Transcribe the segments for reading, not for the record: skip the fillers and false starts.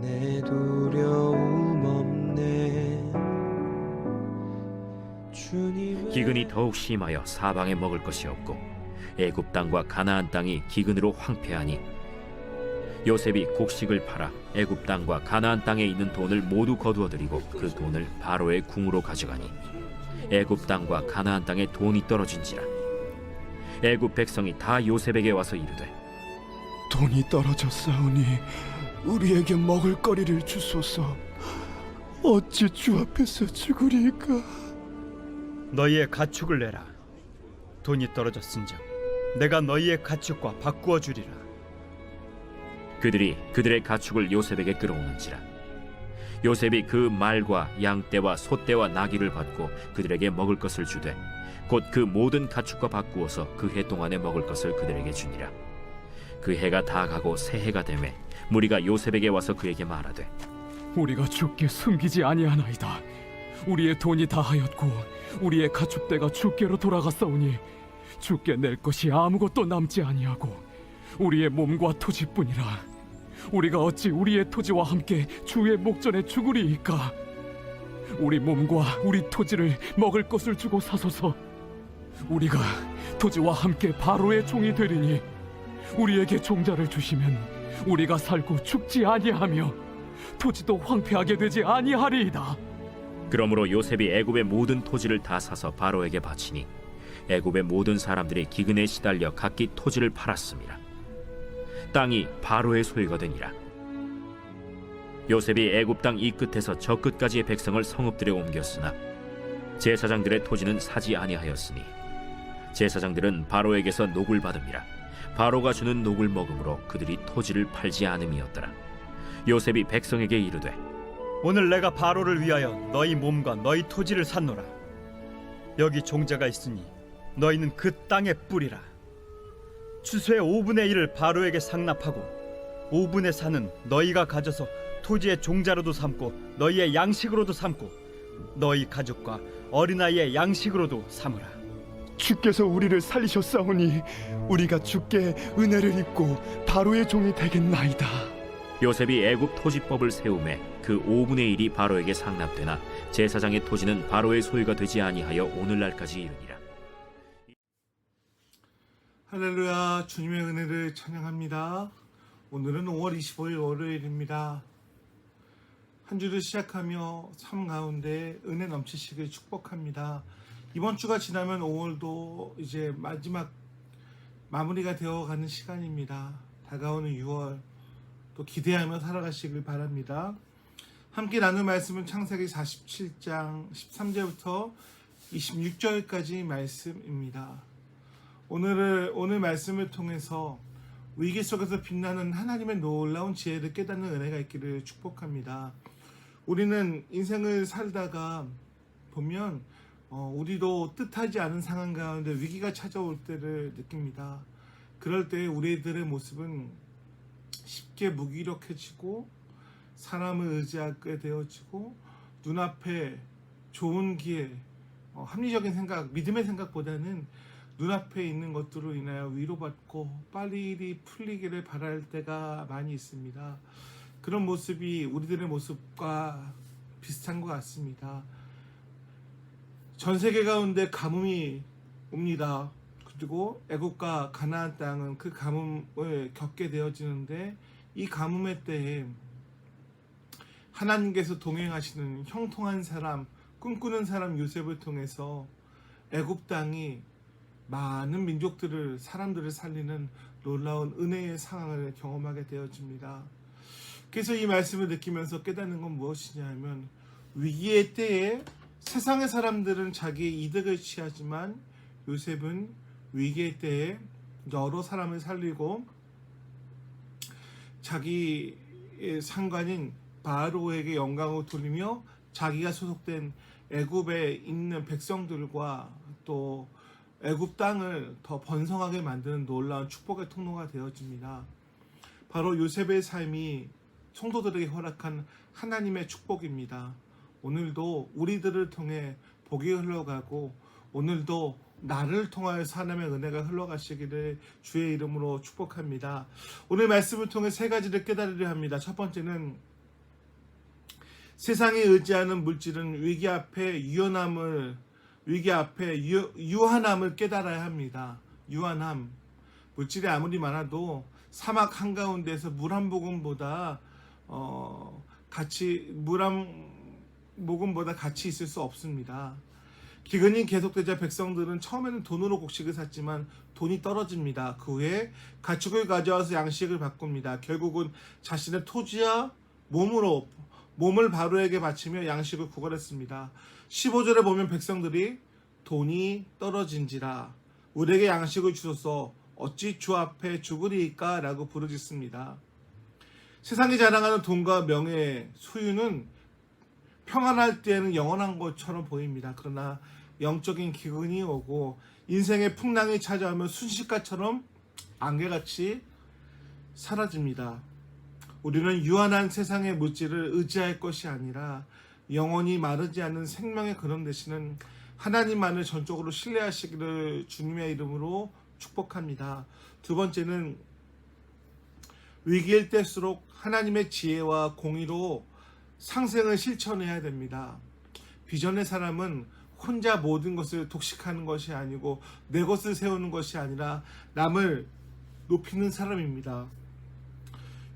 내 두려움 없네. 기근이 더욱 심하여 사방에 먹을 것이 없고 애굽 땅과 가나안 땅이 기근으로 황폐하니 요셉이 곡식을 팔아 애굽 땅과 가나안 땅에 있는 돈을 모두 거두어들이고 그 돈을 바로의 궁으로 가져가니 애굽 땅과 가나안 땅에 돈이 떨어진지라. 애굽 백성이 다 요셉에게 와서 이르되 돈이 떨어졌사오니 우리에게 먹을 거리를 주소서. 어찌 주 앞에서 죽으리까? 너희의 가축을 내라. 돈이 떨어졌은즉 내가 너희의 가축과 바꾸어 주리라. 그들이 그들의 가축을 요셉에게 끌어오는지라. 요셉이 그 말과 양떼와 소떼와 나귀를 받고 그들에게 먹을 것을 주되 곧 그 모든 가축과 바꾸어서 그 해 동안에 먹을 것을 그들에게 주니라. 그 해가 다 가고 새 해가 되매 무리가 요셉에게 와서 그에게 말하되 우리가 주께 숨기지 아니하나이다. 우리의 돈이 다하였고 우리의 가축대가 주께로 돌아갔사오니 주께 낼 것이 아무것도 남지 아니하고 우리의 몸과 토지뿐이라. 우리가 어찌 우리의 토지와 함께 주의 목전에 죽으리이까? 우리 몸과 우리 토지를 먹을 것을 주고 사소서. 우리가 토지와 함께 바로의 종이 되리니 우리에게 종자를 주시면 우리가 살고 죽지 아니하며 토지도 황폐하게 되지 아니하리이다. 그러므로 요셉이 애굽의 모든 토지를 다 사서 바로에게 바치니 애굽의 모든 사람들이 기근에 시달려 각기 토지를 팔았습니다. 땅이 바로의 소유가 되니라. 요셉이 애굽 땅 이 끝에서 저 끝까지의 백성을 성읍들에 옮겼으나 제사장들의 토지는 사지 아니하였으니 제사장들은 바로에게서 녹을 받음이라. 바로가 주는 녹을 먹음으로 그들이 토지를 팔지 않음이었더라. 요셉이 백성에게 이르되 오늘 내가 바로를 위하여 너희 몸과 너희 토지를 샀노라. 여기 종자가 있으니 너희는 그 땅에 뿌리라. 추수의 5분의 1을 바로에게 상납하고 5분의 4는 너희가 가져서 토지의 종자로도 삼고 너희의 양식으로도 삼고 너희 가족과 어린아이의 양식으로도 삼으라. 주께서 우리를 살리셨사오니 우리가 주께 은혜를 입고 바로의 종이 되겠나이다. 요셉이 애굽 토지법을 세우매 그 5분의 1이 바로에게 상납되나 제사장의 토지는 바로의 소유가 되지 아니하여 오늘날까지 이르니라. 할렐루야, 주님의 은혜를 찬양합니다. 오늘은 5월 25일 월요일입니다. 한 주를 시작하며 삶 가운데 은혜 넘치시길 축복합니다. 이번 주가 지나면 5월도 이제 마지막 마무리가 되어가는 시간입니다. 다가오는 6월 또 기대하며 살아가시길 바랍니다. 함께 나눌 말씀은 창세기 47장 13절부터 26절까지 말씀입니다. 오늘 말씀을 통해서 위기 속에서 빛나는 하나님의 놀라운 지혜를 깨닫는 은혜가 있기를 축복합니다. 우리는 인생을 살다가 보면 우리도 뜻하지 않은 상황 가운데 위기가 찾아올 때를 느낍니다. 그럴 때 우리들의 모습은 쉽게 무기력해지고 사람을 의지하게 되어지고 눈앞에 좋은 기회, 합리적인 생각, 믿음의 생각보다는 눈앞에 있는 것들로 인하여 위로받고 빨리 일이 풀리기를 바랄 때가 많이 있습니다. 그런 모습이 우리들의 모습과 비슷한 것 같습니다. 전 세계 가운데 가뭄이 옵니다. 그리고 애굽과 가나안 땅은 그 가뭄을 겪게 되어지는데 이 가뭄의 때에 하나님께서 동행하시는 형통한 사람, 꿈꾸는 사람 요셉을 통해서 애굽 땅이 많은 민족들을, 사람들을 살리는 놀라운 은혜의 상황을 경험하게 되어집니다. 그래서 이 말씀을 느끼면서 깨닫는 건 무엇이냐 하면 위기의 때에 세상의 사람들은 자기의 이득을 취하지만 요셉은 위기의 때에 여러 사람을 살리고 자기의 상관인 바로에게 영광을 돌리며 자기가 소속된 애굽에 있는 백성들과 또 애굽 땅을 더 번성하게 만드는 놀라운 축복의 통로가 되어집니다. 바로 요셉의 삶이 성도들에게 허락한 하나님의 축복입니다. 오늘도 우리들을 통해 복이 흘러가고 오늘도 나를 통하여서 하나님의 은혜가 흘러가시기를 주의 이름으로 축복합니다. 오늘 말씀을 통해 세 가지를 깨달으려 합니다. 첫 번째는 세상이 의지하는 물질은 위기 앞에 유한함을 깨달아야 합니다. 유한함. 물질이 아무리 많아도 사막 한가운데서 물 한 모금보다 같이 있을 수 없습니다. 기근이 계속되자 백성들은 처음에는 돈으로 곡식을 샀지만 돈이 떨어집니다. 그 후에 가축을 가져와서 양식을 바꿉니다. 결국은 자신의 토지와 몸을 바로에게 바치며 양식을 구걸했습니다. 15절에 보면 백성들이 돈이 떨어진지라 우리에게 양식을 주소서 어찌 주 앞에 죽으리이까 라고 부르짖습니다. 세상이 자랑하는 돈과 명예, 소유는 평안할 때에는 영원한 것처럼 보입니다. 그러나 영적인 기근이 오고 인생의 풍랑이 찾아오면 순식간처럼 안개같이 사라집니다. 우리는 유한한 세상의 물질을 의지할 것이 아니라 영원히 마르지 않는 생명의 근원 되시는 하나님만을 전적으로 신뢰하시기를 주님의 이름으로 축복합니다. 두 번째는 위기일 때일수록 하나님의 지혜와 공의로 상생을 실천해야 됩니다. 비전의 사람은 혼자 모든 것을 독식하는 것이 아니고 내 것을 세우는 것이 아니라 남을 높이는 사람입니다.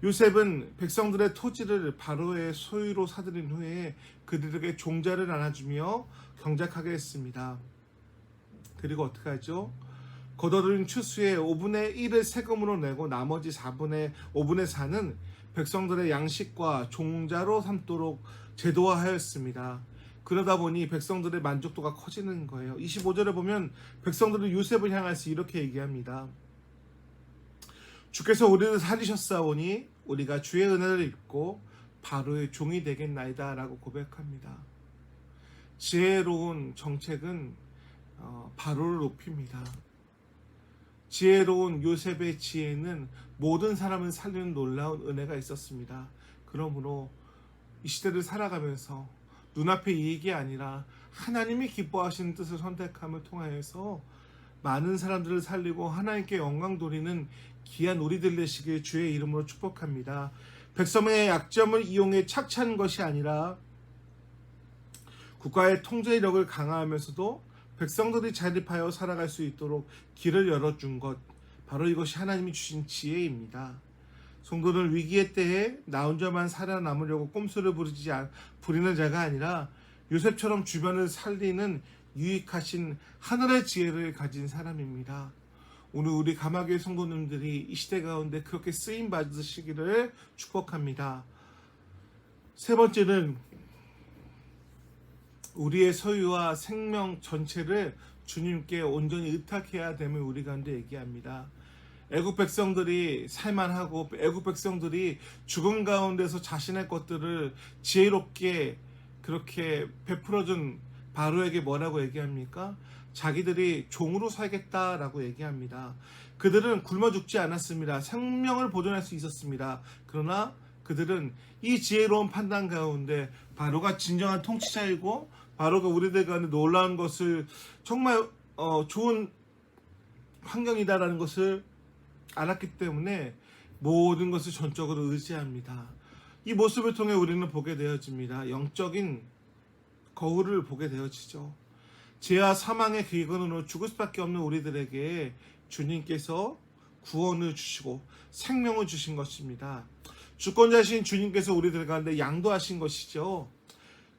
요셉은 백성들의 토지를 바로의 소유로 사들인 후에 그들에게 종자를 나눠주며 경작하게 했습니다. 그리고 어떻게 하죠? 거둬들인 추수의 5분의 1을 세금으로 내고 나머지 5분의 4는 백성들의 양식과 종자로 삼도록 제도화하였습니다. 그러다 보니 백성들의 만족도가 커지는 거예요. 25절에 보면 백성들은 요셉을 향해서 이렇게 얘기합니다. 주께서 우리를 살리셨사오니 우리가 주의 은혜를 입고 바로의 종이 되겠나이다 라고 고백합니다. 지혜로운 정책은 바로를 높입니다. 지혜로운 요셉의 지혜는 모든 사람을 살리는 놀라운 은혜가 있었습니다. 그러므로 이 시대를 살아가면서 눈앞의 이익이 아니라 하나님이 기뻐하시는 뜻을 선택함을 통하여서 많은 사람들을 살리고 하나님께 영광 돌리는 귀한 우리들 되시길 주의 이름으로 축복합니다. 백성의 약점을 이용해 착취하는 것이 아니라 국가의 통제력을 강화하면서도 백성들이 자립하여 살아갈 수 있도록 길을 열어준 것, 바로 이것이 하나님이 주신 지혜입니다. 성도는 위기의 때에 나 혼자만 살아남으려고 꼼수를 부리는 자가 아니라 요셉처럼 주변을 살리는 유익하신 하늘의 지혜를 가진 사람입니다. 오늘 우리 가마교회 성도님들이 이 시대 가운데 그렇게 쓰임 받으시기를 축복합니다. 세 번째는 우리의 소유와 생명 전체를 주님께 온전히 의탁해야 됨을 우리 가운데 얘기합니다. 애국 백성들이 살만하고 애국 백성들이 죽음 가운데서 자신의 것들을 지혜롭게 그렇게 베풀어준 바로에게 뭐라고 얘기합니까? 자기들이 종으로 살겠다라고 얘기합니다. 그들은 굶어 죽지 않았습니다. 생명을 보존할 수 있었습니다. 그러나 그들은 이 지혜로운 판단 가운데 바로가 진정한 통치자이고 바로가 우리들 가운데 놀라운 것을 정말 좋은 환경이다라는 것을 알았기 때문에 모든 것을 전적으로 의지합니다. 이 모습을 통해 우리는 보게 되어집니다. 영적인 거울을 보게 되어지죠. 죄와 사망의 기근으로 죽을 수밖에 없는 우리들에게 주님께서 구원을 주시고 생명을 주신 것입니다. 주권자신 주님께서 우리들 가운데 양도하신 것이죠.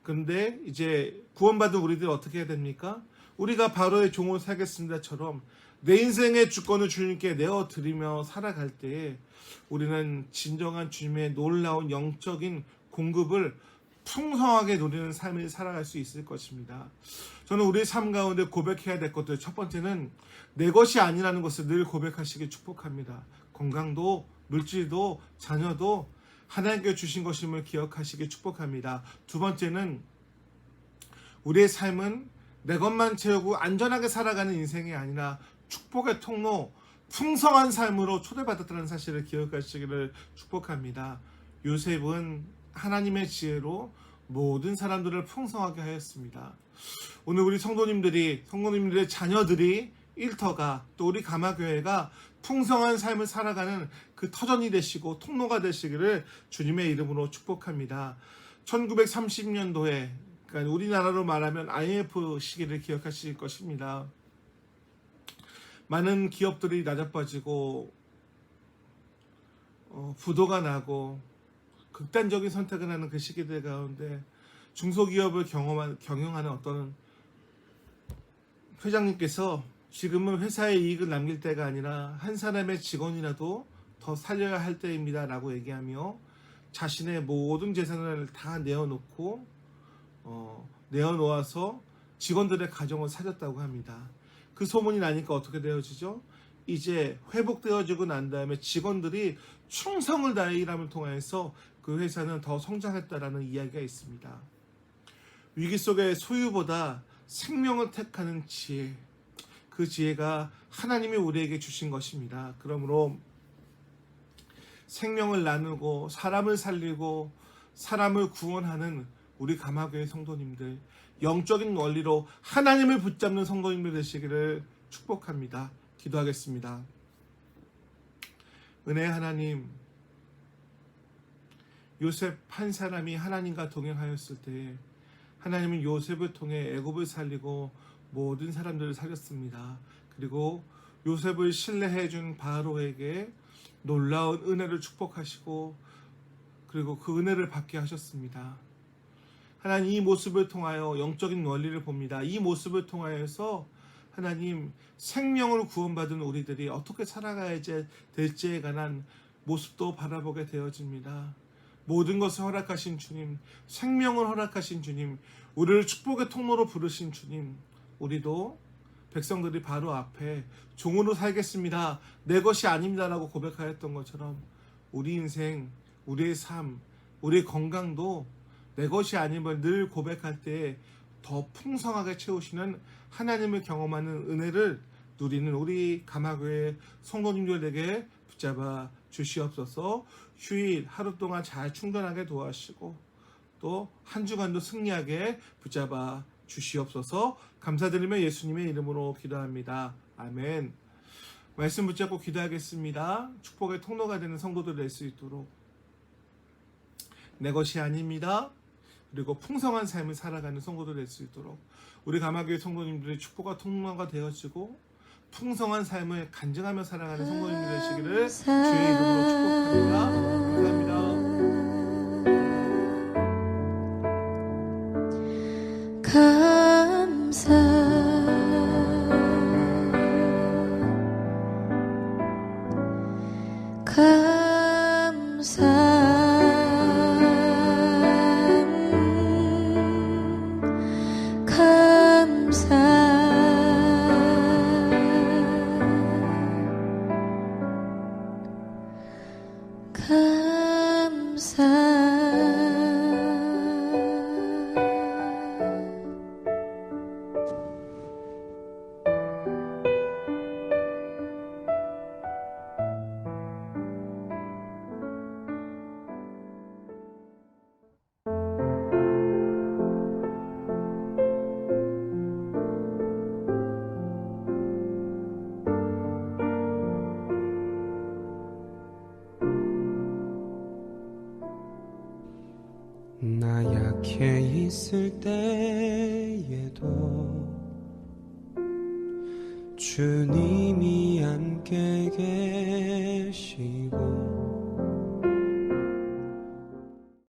그런데 이제 구원받은 우리들 어떻게 해야 됩니까? 우리가 바로의 종을 살겠습니다처럼 내 인생의 주권을 주님께 내어드리며 살아갈 때 우리는 진정한 주님의 놀라운 영적인 공급을 풍성하게 누리는 삶을 살아갈 수 있을 것입니다. 저는 우리의 삶 가운데 고백해야 될 것들, 첫 번째는 내 것이 아니라는 것을 늘 고백하시길 축복합니다. 건강도 물질도 자녀도 하나님께 주신 것임을 기억하시길 축복합니다. 두 번째는 우리의 삶은 내 것만 채우고 안전하게 살아가는 인생이 아니라 축복의 통로, 풍성한 삶으로 초대받았다는 사실을 기억하시기를 축복합니다. 요셉은 하나님의 지혜로 모든 사람들을 풍성하게 하였습니다. 오늘 우리 성도님들의 자녀들이 일터가 또 우리 가마교회가 풍성한 삶을 살아가는 그 터전이 되시고 통로가 되시기를 주님의 이름으로 축복합니다. 1930년도에, 그러니까 우리나라로 말하면 IMF 시기를 기억하실 것입니다. 많은 기업들이 나자빠지고 부도가 나고 극단적인 선택을 하는 그 시기들 가운데 중소기업을 경영하는 어떤 회장님께서 지금은 회사의 이익을 남길 때가 아니라 한 사람의 직원이라도 더 살려야 할 때입니다 라고 얘기하며 자신의 모든 재산을 다 내어놓아서 직원들의 가정을 살렸다고 합니다. 그 소문이 나니까 어떻게 되어지죠? 이제 회복되어지고 난 다음에 직원들이 충성을 다해 일함을 통해서 그 회사는 더 성장했다라는 이야기가 있습니다. 위기 속의 소유보다 생명을 택하는 지혜, 그 지혜가 하나님이 우리에게 주신 것입니다. 그러므로 생명을 나누고 사람을 살리고 사람을 구원하는 우리 감화교회 성도님들, 영적인 원리로 하나님을 붙잡는 성도님들 되시기를 축복합니다. 기도하겠습니다. 은혜의 하나님, 요셉 한 사람이 하나님과 동행하였을 때 하나님은 요셉을 통해 애굽을 살리고 모든 사람들을 살렸습니다. 그리고 요셉을 신뢰해준 바로에게 놀라운 은혜를 축복하시고 그리고 그 은혜를 받게 하셨습니다. 하나님, 이 모습을 통하여 영적인 원리를 봅니다. 이 모습을 통하여서 하나님, 생명을 구원받은 우리들이 어떻게 살아가야 될지에 관한 모습도 바라보게 되어집니다. 모든 것을 허락하신 주님, 생명을 허락하신 주님, 우리를 축복의 통로로 부르신 주님, 우리도 백성들이 바로 앞에 종으로 살겠습니다, 내 것이 아닙니다라고 고백하였던 것처럼 우리 인생, 우리의 삶, 우리의 건강도 내 것이 아님을 늘 고백할 때 더 풍성하게 채우시는 하나님을 경험하는 은혜를 누리는 우리 감화교회 성도님들에게 붙잡아 주시옵소서. 휴일 하루 동안 잘 충전하게 도와주시고 또 한 주간도 승리하게 붙잡아 주시옵소서. 감사드리며 예수님의 이름으로 기도합니다. 아멘. 말씀 붙잡고 기도하겠습니다. 축복의 통로가 되는 성도들 될 수 있도록 내 것이 아닙니다. 그리고 풍성한 삶을 살아가는 성도들 될 수 있도록 우리 감화교회 성도님들의 축복과 통로가 되어지고 풍성한 삶을 간증하며 살아가는 성도님들 되시기를 주의 이름으로 축복합니다. 나 약해 있을 때에도 주님이 함께 계시고